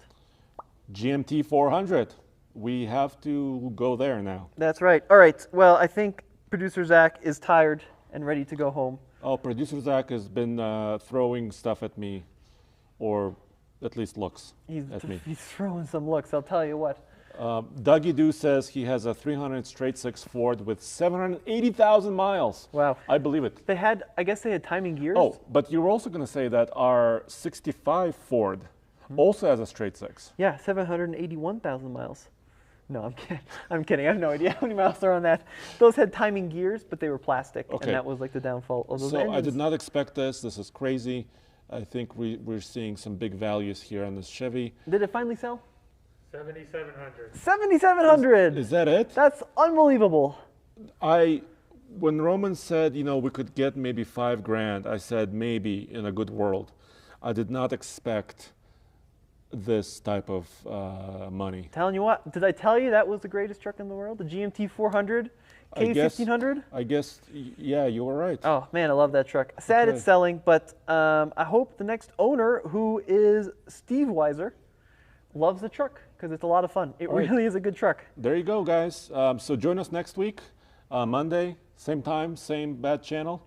GMT 400. We have to go there now. That's right. All right. Well, I think producer Zach is tired and ready to go home. Oh, producer Zach has been throwing stuff at me, or at least looks at me. He's throwing some looks, I'll tell you what. Dougie Doo says he has a 300 straight six Ford with 780,000 miles. Wow. I believe it. They had, I guess they had timing gears. Oh, but you're also going to say that our 65 Ford also has a straight six. Yeah, 781,000 miles. No, I'm kidding. I'm kidding. I have no idea how many miles are on that. Those had timing gears, but they were plastic, Okay. and that was like the downfall of those So engines. I did not expect this. This is crazy. I think we're seeing some big values here on this Chevy. Did it finally sell? 7,700. 7,700. Is that it? That's unbelievable. When Roman said, we could get maybe $5,000, I said maybe in a good world. I did not expect this type of money. Telling you what, did I tell you that was the greatest truck in the world? The GMT 400, K1500? I guess, yeah, you were right. Oh man, I love that truck. Sad Okay. it's selling, but I hope the next owner, who is Steve Weiser, loves the truck because it's a lot of fun. It right. really is a good truck. There you go, guys. So join us next week, Monday, same time, same bad channel.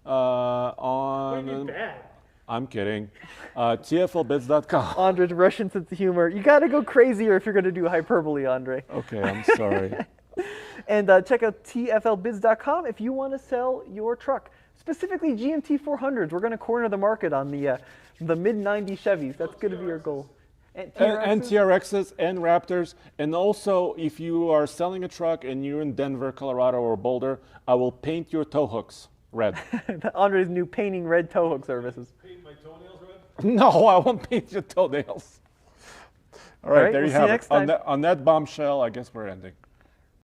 What do you mean bad? I'm kidding. TFLbids.com. Andre's Russian sense of humor. You got to go crazier if you're going to do hyperbole, Andre. Okay, I'm sorry. And check out TFLbids.com if you want to sell your truck, specifically GMT 400s. We're going to corner the market on the mid-90s Chevys. That's going to be our goal. And And TRXs and Raptors. And also, if you are selling a truck and you're in Denver, Colorado, or Boulder, I will paint your tow hooks red. Andre's new painting red tow hook services. Paint my toenails red? No, I won't paint your toenails. All right, right, there we'll you see you have next it. On time. that bombshell, I guess we're ending.